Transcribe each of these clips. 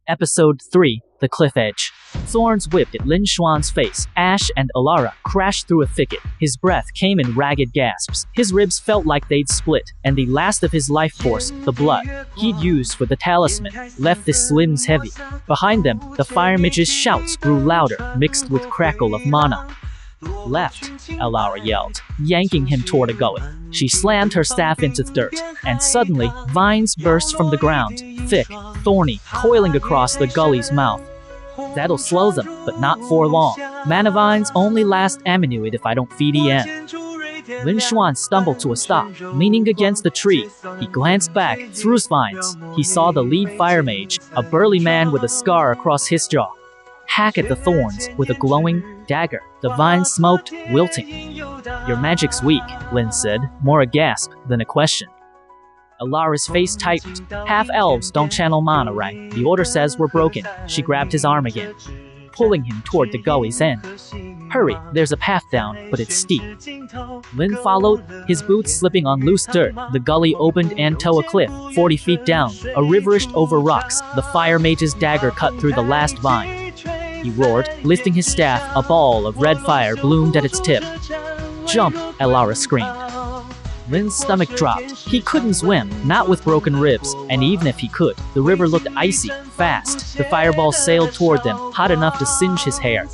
Episode 3, The Cliff Edge. Thorns whipped at Lin Xuan's face. Ash and Alara crashed through a thicket. His breath came in ragged gasps. His ribs felt like they'd split, and the last of his life force, the blood he'd used for the talisman, left his limbs heavy. Behind them, the fire mage's shouts grew louder, mixed with crackle of mana. Left, Alara yelled, yanking him toward a gully. She slammed her staff into the dirt, and suddenly, vines burst from the ground, thick, thorny, coiling across the gully's mouth. That'll slow them, but not for long. Mana vines only last a minute if I don't feed EN. Lin Xuan stumbled to a stop, leaning against the tree. He glanced back, through his vines. He saw the lead fire mage, a burly man with a scar across his jaw. Hack at the thorns with a glowing dagger. The vine smoked, wilting. Your magic's weak, Lin said, more a gasp than a question. Alara's face tightened. Half-elves don't channel mana, right? The order says we're broken. She grabbed his arm again, pulling him toward the gully's end. Hurry, there's a path down, but it's steep. Lin followed, his boots slipping on loose dirt. The gully opened and to a cliff, 40 feet down. A riverished over rocks. The fire mage's dagger cut through the last vine. He roared, lifting his staff. A ball of red fire bloomed at its tip. Jump, Alara screamed. Lin's stomach dropped. He couldn't swim, not with broken ribs, and even if he could, the river looked icy, fast. The fireball sailed toward them, hot enough to singe his hair.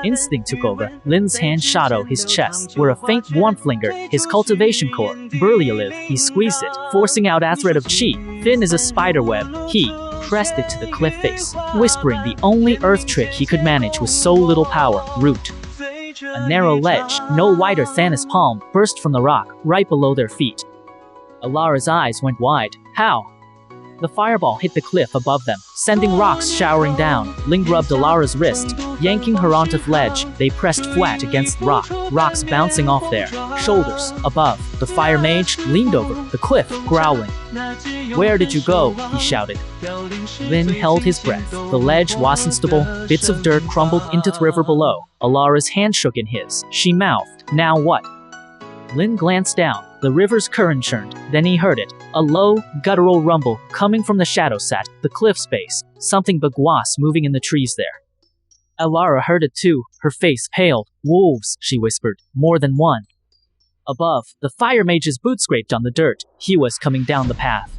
Instinct took over. Lin's hand shot out his chest, where a faint warmth lingered. His cultivation core, burly alive, he squeezed it, forcing out a thread of chi, thin as a spider web. He pressed it to the cliff face, whispering the only earth trick he could manage with so little power, root. A narrow ledge, no wider than his palm, burst from the rock, right below their feet. Alara's eyes went wide. How? The fireball hit the cliff above them, sending rocks showering down. Ling rubbed Alara's wrist, yanking her onto the ledge. They pressed flat against the rock, rocks bouncing off their shoulders. Above, the fire mage leaned over the cliff, growling. Where did you go? He shouted. Lin held his breath. The ledge was unstable, bits of dirt crumbled into the river below. Alara's hand shook in his. She mouthed, now what? Lin glanced down. The river's current churned. Then he heard it. A low, guttural rumble coming from the shadow sat, the cliff's base. Something bagwass moving in the trees there. Alara heard it too. Her face paled. Wolves, she whispered. More than one. Above, the fire mage's boot scraped on the dirt. He was coming down the path.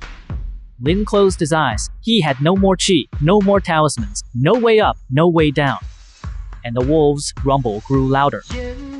Lin closed his eyes. He had no more chi, no more talismans. No way up, no way down. And the wolves' rumble grew louder.